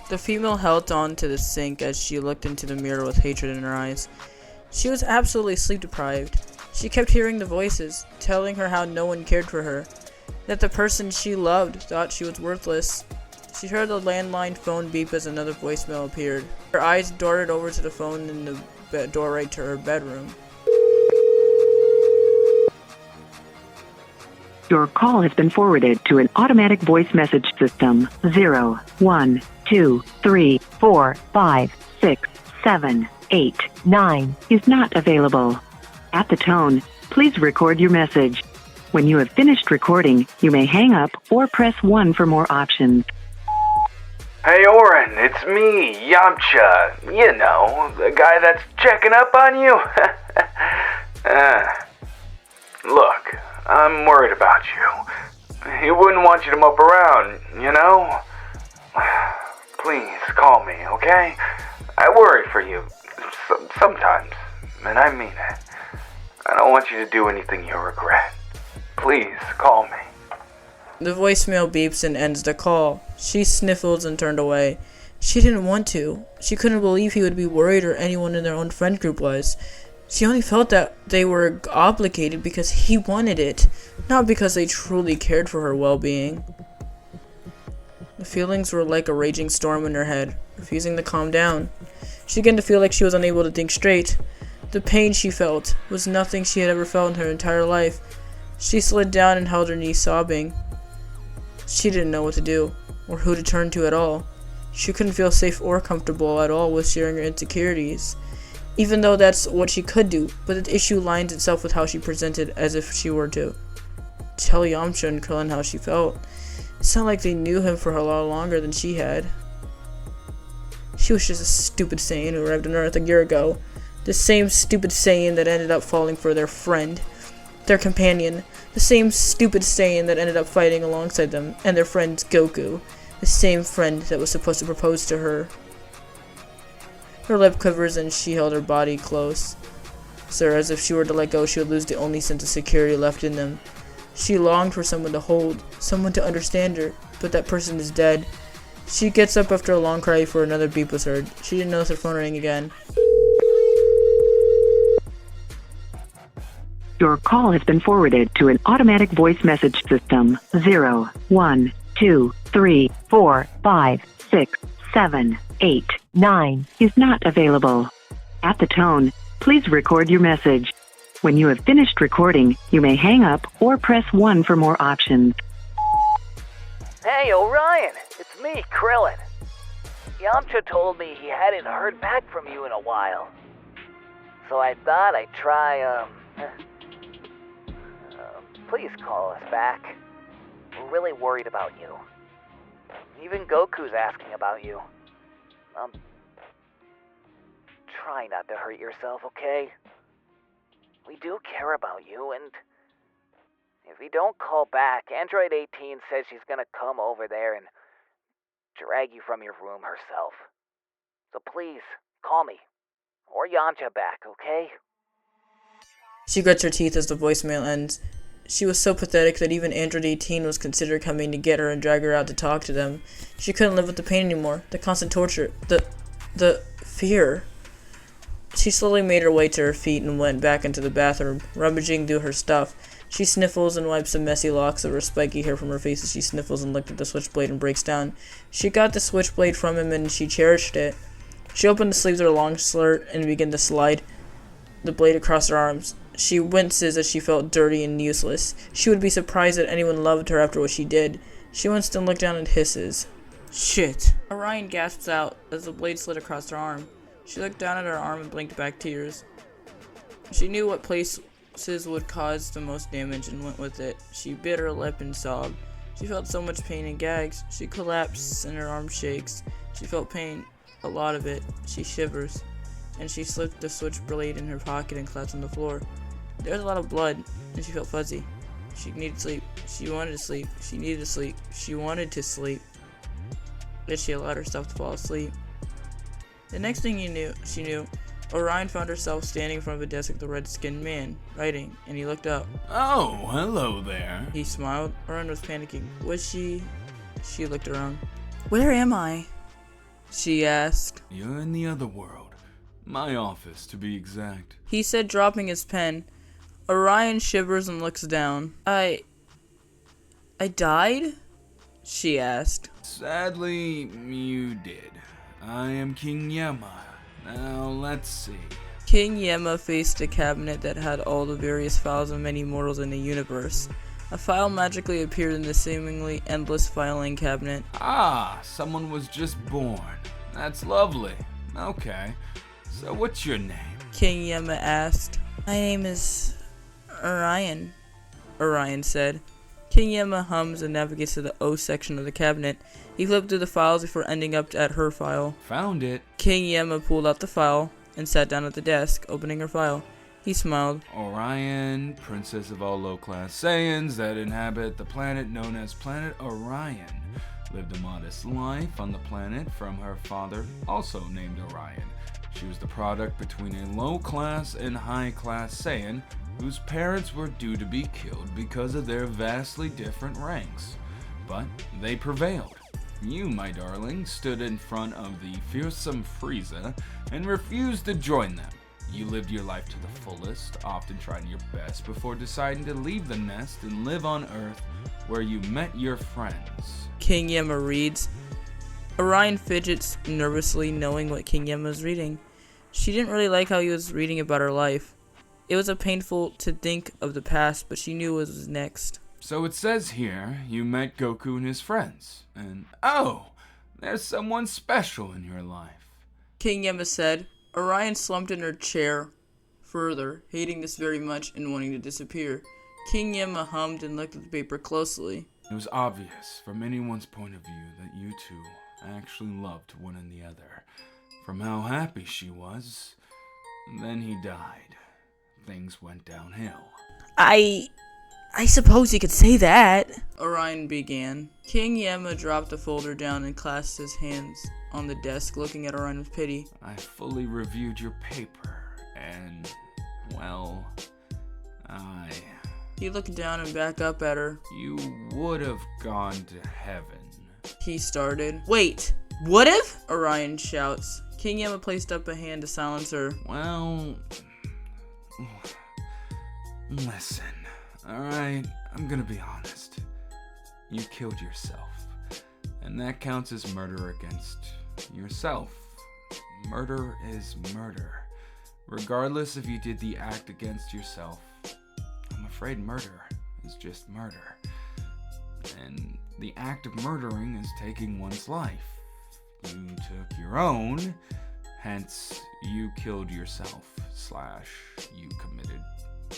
The female held on to the sink as she looked into the mirror with hatred in her eyes. She was absolutely sleep deprived. She kept hearing the voices, telling her how no one cared for her, that the person she loved thought she was worthless. She heard the landline phone beep as another voicemail appeared. Her eyes darted over to the phone in the door right to her bedroom. Your call has been forwarded to an automatic voice message system. 0, 1, 2, 3, 4, 5, 6, 7, 8, 9 is not available. At the tone, please record your message. When you have finished recording, you may hang up or press 1 for more options. Hey Orion, it's me, Yamcha. You know, the guy that's checking up on you. Look, I'm worried about you. He wouldn't want you to mope around, you know? Please call me, okay? I worry for you sometimes, and I mean it. I don't want you to do anything you'll regret. Please call me. The voicemail beeps and ends the call. She sniffles and turned away. She didn't want to. She couldn't believe he would be worried or anyone in their own friend group was. She only felt that they were obligated because he wanted it, not because they truly cared for her well-being. The feelings were like a raging storm in her head, refusing to calm down. She began to feel like she was unable to think straight. The pain she felt was nothing she had ever felt in her entire life. She slid down and held her knees, sobbing. She didn't know what to do, or who to turn to at all. She couldn't feel safe or comfortable at all with sharing her insecurities, even though that's what she could do, but the issue lines itself with how she presented as if she were to tell Yamcha and Krillin how she felt. It sounded like they knew him for a lot longer than she had. She was just a stupid Saiyan who arrived on Earth a year ago. The same stupid Saiyan that ended up falling for their friend, their companion. The same stupid Saiyan that ended up fighting alongside them and their friend Goku. The same friend that was supposed to propose to her. Her lip quivers and she held her body close. So as if she were to let go, she would lose the only sense of security left in them. She longed for someone to hold, someone to understand her, but that person is dead. She gets up after a long cry before another beep was heard. She didn't notice her phone ring again. Your call has been forwarded to an automatic voice message system. 0, 1, 2, 3, 4, 5, 6, 7, 8, 9 is not available. At the tone, please record your message. When you have finished recording, you may hang up or press 1 for more options. Hey, Orion, it's me, Krillin. Yamcha told me he hadn't heard back from you in a while. So I thought I'd try, please call us back. We're really worried about you. Even Goku's asking about you. Try not to hurt yourself, okay? We do care about you, and if you don't call back, Android 18 says she's gonna come over there and drag you from your room herself. So please, call me. Or Yamcha back, okay? She grits her teeth as the voicemail ends. She was so pathetic that even Android 18 was considered coming to get her and drag her out to talk to them. She couldn't live with the pain anymore, the constant torture, the fear. She slowly made her way to her feet and went back into the bathroom, rummaging through her stuff. She sniffles and wipes the messy locks of her spiky hair from her face as she sniffles and looked at the switchblade and breaks down. She got the switchblade from him and she cherished it. She opened the sleeves of her long skirt and began to slide the blade across her arms. She winces as she felt dirty and useless. She would be surprised that anyone loved her after what she did. She winced and looked down and hisses. Shit. Orion gasps out as the blade slid across her arm. She looked down at her arm and blinked back tears. She knew what places would cause the most damage and went with it. She bit her lip and sobbed. She felt so much pain and gags. She collapses and her arm shakes. She felt pain, a lot of it. She shivers, and she slipped the switchblade in her pocket and collapsed on the floor. There was a lot of blood, and she felt fuzzy. She needed sleep. She wanted to sleep. She needed to sleep. She wanted to sleep. Yet she allowed herself to fall asleep. The next thing she knew, Orion found herself standing in front of a desk with a red-skinned man, writing, and he looked up. Oh, hello there. He smiled. Orion was panicking. Was she? She looked around. Where am I? she asked. You're in the other world. My office, to be exact. He said, dropping his pen. Orion shivers and looks down. I died? She asked. Sadly, you did. I am King Yemma. Now, let's see. King Yemma faced a cabinet that had all the various files of many mortals in the universe. A file magically appeared in the seemingly endless filing cabinet. Ah, someone was just born. That's lovely. Okay, so what's your name? King Yemma asked. My name is Orion, Orion said. King Yemma hums and navigates to the O section of the cabinet. He flipped through the files before ending up at her file. Found it. King Yemma pulled out the file and sat down at the desk, opening her file. He smiled. Orion, princess of all low-class Saiyans that inhabit the planet known as Planet Orion, lived a modest life on the planet from her father, also named Orion. She was the product between a low-class and high-class Saiyan whose parents were due to be killed because of their vastly different ranks. But they prevailed. You, my darling, stood in front of the fearsome Frieza and refused to join them. You lived your life to the fullest, often trying your best before deciding to leave the nest and live on Earth where you met your friends. King Yemma reads. Orion fidgets nervously, knowing what King Yemma is reading. She didn't really like how he was reading about her life. It was painful to think of the past, but she knew what was next. So it says here, you met Goku and his friends, and oh, there's someone special in your life. King Yemma said. Orion slumped in her chair further, hating this very much and wanting to disappear. King Yemma hummed and looked at the paper closely. It was obvious from anyone's point of view that you two actually loved one and the other. From how happy she was, then he died. Things went downhill. I suppose you could say that, Orion began. King Yemma dropped the folder down and clasped his hands on the desk, looking at Orion with pity. I fully reviewed your paper, and, well, He looked down and back up at her. You would have gone to heaven. He started. Wait, would have? Orion shouts. King Yemma placed up a hand to silence her. Well, listen, alright, I'm gonna be honest. You killed yourself, and that counts as murder against yourself. Murder is murder. Regardless if you did the act against yourself, I'm afraid murder is just murder. And the act of murdering is taking one's life. You took your own, hence you killed yourself / you committed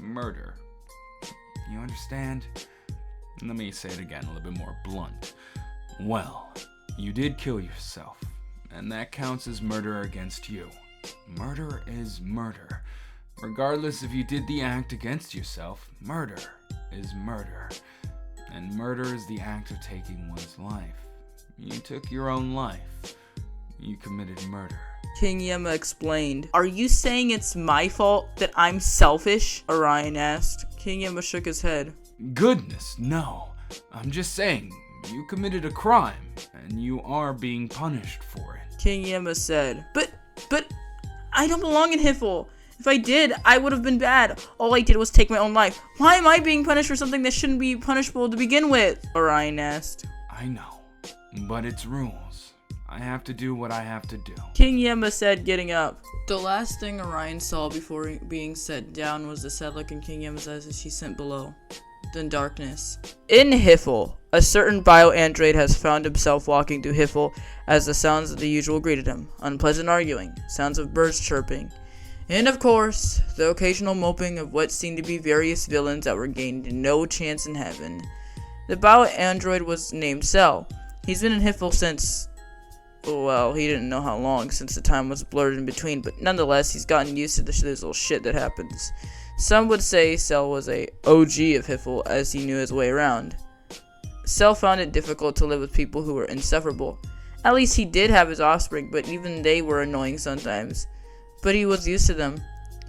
murder. You understand? Let me say it again a little bit more blunt. Well, you did kill yourself, and that counts as murder against you. Murder is murder. Regardless if you did the act against yourself, murder is murder. And murder is the act of taking one's life. You took your own life. You committed murder. King Yemma explained. Are you saying it's my fault that I'm selfish? Orion asked. King Yemma shook his head. Goodness, no. I'm just saying, you committed a crime, and you are being punished for it. King Yemma said. But I don't belong in Hfil. If I did, I would have been bad. All I did was take my own life. Why am I being punished for something that shouldn't be punishable to begin with? Orion asked. I know, but it's rules. I have to do what I have to do. King Yemma said, getting up. The last thing Orion saw before being set down was the sad look in King Yemma's eyes as she sent below. Then darkness. In Hfil, a certain bio-android has found himself walking through Hfil as the sounds of the usual greeted him. Unpleasant arguing, sounds of birds chirping, and of course, the occasional moping of what seemed to be various villains that were gained no chance in heaven. The bio-android was named Cell. He's been in Hfil since, well, he didn't know how long, since the time was blurred in between, but nonetheless, he's gotten used to this little shit that happens. Some would say Cell was a OG of Hfil, as he knew his way around. Cell found it difficult to live with people who were insufferable. At least he did have his offspring, but even they were annoying sometimes. But he was used to them.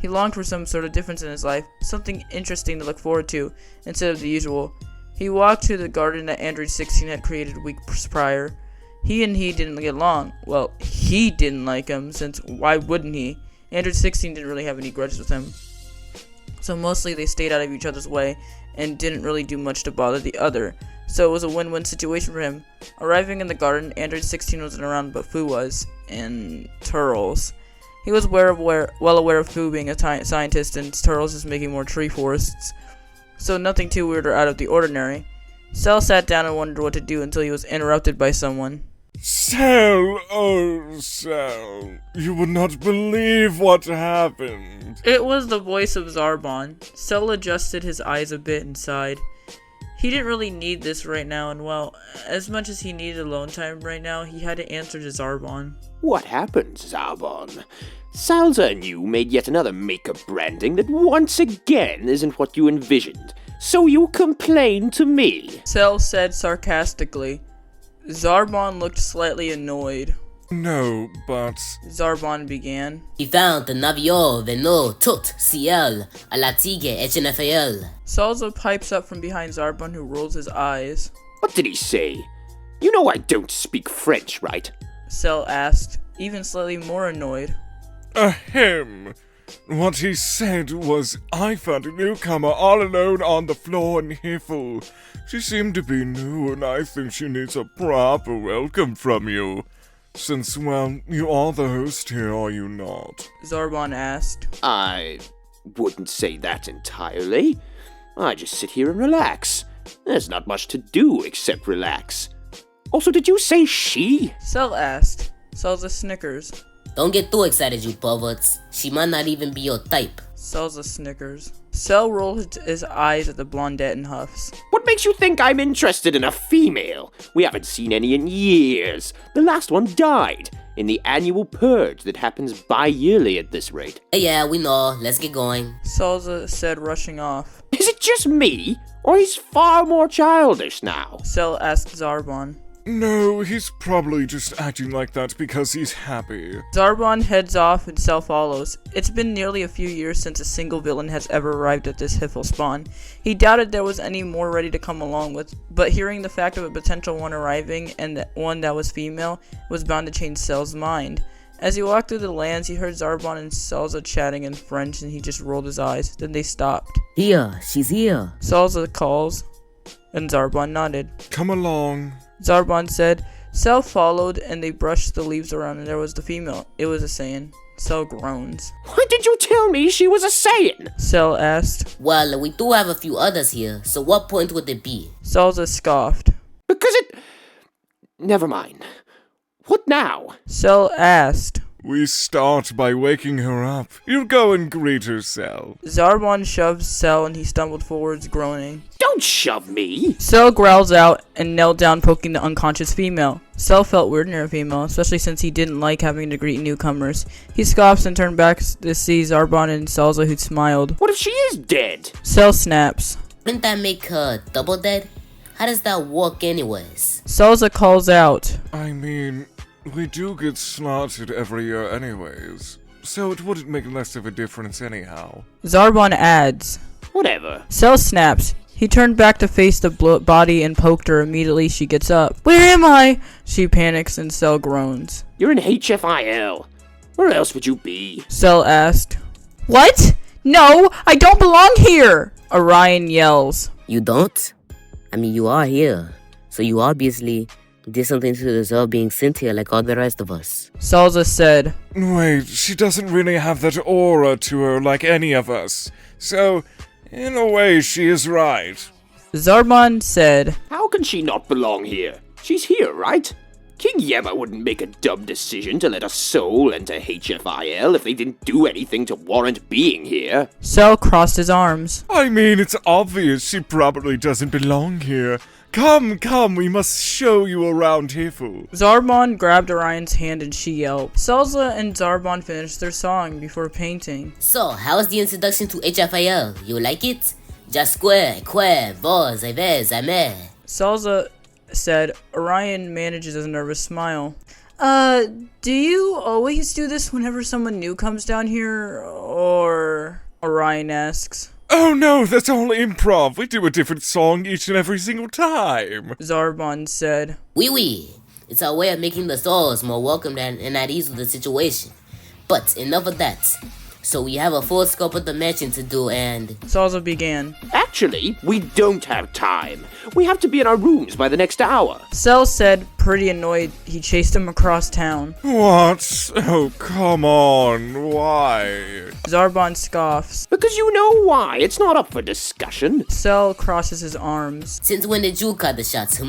He longed for some sort of difference in his life, something interesting to look forward to, instead of the usual. He walked to the garden that Android 16 had created weeks prior. He didn't get along. Well, he didn't like him, since why wouldn't he? Android 16 didn't really have any grudges with him. So mostly they stayed out of each other's way and didn't really do much to bother the other. So it was a win-win situation for him. Arriving in the garden, Android 16 wasn't around, but Fu was, and Turles. He was well aware of Fu being a scientist, and Turles is making more tree forests. So nothing too weird or out of the ordinary. Cell sat down and wondered what to do until he was interrupted by someone. Cell, oh Cell, you would not believe what happened. It was the voice of Zarbon. Cell adjusted his eyes a bit and sighed. He didn't really need this right now, and well, as much as he needed alone time right now, he had to answer to Zarbon. What happened, Zarbon? Salza and you made yet another makeup branding that once again isn't what you envisioned, so you complain to me. Cell said sarcastically. Zarbon looked slightly annoyed. No, but... Zarbon began. He found the navio veno tout ciel a la tigre HNFL. Salza pipes up from behind Zarbon, who rolls his eyes. What did he say? You know I don't speak French, right? Cell asked, even slightly more annoyed. Ahem. What he said was, I found a newcomer all alone on the floor in Hfil. She seemed to be new, and I think she needs a proper welcome from you. Since, well, you are the host here, are you not? Zarbon asked. I wouldn't say that entirely. I just sit here and relax. There's not much to do except relax. Also, did you say she? Cell asked. Salza snickers. Don't get too excited, you perverts. She might not even be your type. Salza snickers. Cell rolled his eyes at the blondette and huffs. What makes you think I'm interested in a female? We haven't seen any in years. The last one died in the annual purge that happens bi-yearly at this rate. Yeah, we know. Let's get going. Salza said, rushing off. Is it just me? Or he's far more childish now? Cell asked Zarbon. No, he's probably just acting like that because he's happy. Zarbon heads off and Cell follows. It's been nearly a few years since a single villain has ever arrived at this Hfil spawn. He doubted there was any more ready to come along with, but hearing the fact of a potential one arriving and one that was female was bound to change Cell's mind. As he walked through the lands, he heard Zarbon and Salza chatting in French, and he just rolled his eyes. Then they stopped. Here, she's here. Salza calls, and Zarbon nodded. Come along. Zarbon said. Cell followed, and they brushed the leaves around, and there was the female. It was a Saiyan. Cell groans. Why did you tell me she was a Saiyan? Cell asked. Well, we do have a few others here, so what point would it be? Salza scoffed. Because it... Never mind. What now? Cell asked. We start by waking her up. You go and greet her, Cell. Zarbon shoved Cell, and he stumbled forwards, groaning. Don't shove me! Cell growls out and knelt down, poking the unconscious female. Cell felt weird near a female, especially since he didn't like having to greet newcomers. He scoffs and turned back to see Zarbon and Salza, who smiled. What if she is dead? Cell snaps. Wouldn't that make her double dead? How does that work anyways? Salza calls out. I mean, we do get slaughtered every year anyways, so it wouldn't make less of a difference anyhow. Zarbon adds. Whatever. Cell snaps. He turned back to face the body and poked her. Immediately she gets up. Where am I? She panics and Cell groans. You're in HFIL. Where else would you be? Cell asked. What? No, I don't belong here! Orion yells. You don't? I mean, you are here. So you obviously did something to deserve being sent here like all the rest of us. Salza said. Wait, she doesn't really have that aura to her like any of us. So, in a way, she is right. Zarbon said. How can she not belong here? She's here, right? King Yemma wouldn't make a dumb decision to let a soul enter HFIL if they didn't do anything to warrant being here. Cell crossed his arms. I mean, it's obvious she probably doesn't belong here. Come, we must show you around Hfil. Zarbon grabbed Orion's hand and she yelped. Salza and Zarbon finished their song before painting. So, how was the introduction to HFIL? You like it? Just vos, ame. Salza said. Orion manages a nervous smile. Do you always do this whenever someone new comes down here? Or... Orion asks. Oh no, that's all improv. We do a different song each and every single time. Zarbon said. Oui. It's our way of making the souls more welcomed and at ease with the situation. But enough of that. So we have a full scope of the mansion to do and... Salza began. Actually, we don't have time. We have to be in our rooms by the next hour. Cell said, pretty annoyed, he chased him across town. What? Oh, come on. Why? Zarbon scoffs. Because you know why. It's not up for discussion. Cell crosses his arms. Since when did you cut the shots,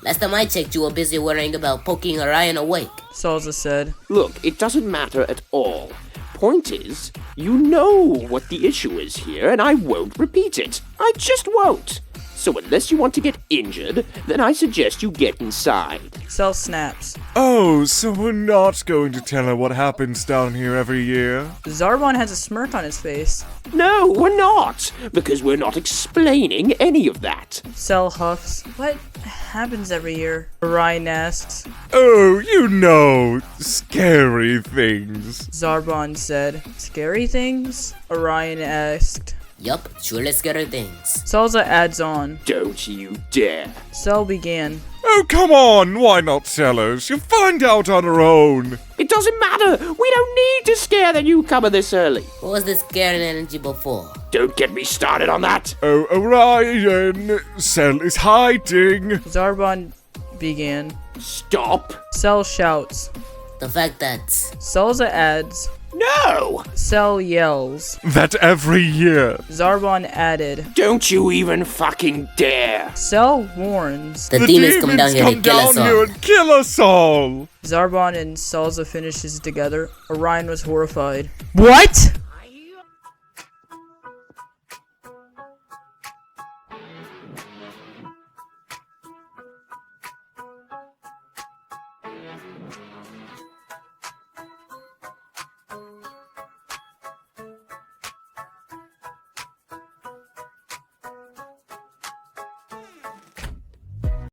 Last time I checked, you were busy worrying about poking Orion awake. Salza said. Look, it doesn't matter at all. Point is, you know what the issue is here, and I won't repeat it. I just won't. So unless you want to get injured, then I suggest you get inside. Cell snaps. Oh, so we're not going to tell her what happens down here every year? Zarbon has a smirk on his face. No, we're not, because we're not explaining any of that. Cell huffs. What happens every year? Orion asks. Oh, you know, scary things. Zarbon said. Scary things? Orion asked. Yup, surely scary things. Salza adds on. Don't you dare. Cell began. Oh, come on, why not tell her? She'll find out on her own. It doesn't matter. We don't need to scare the newcomer this early. What was the scaring energy before? Don't get me started on that. Oh, Orion, Cell is hiding. Zarbon began. Stop. Cell shouts. The fact that... Salza adds. No! Cell yells. That every year. Zarbon added. Don't you even fucking dare. Cell warns. The demons come down here to kill us all. And kill us all. Zarbon and Salza finishes together. Orion was horrified. What?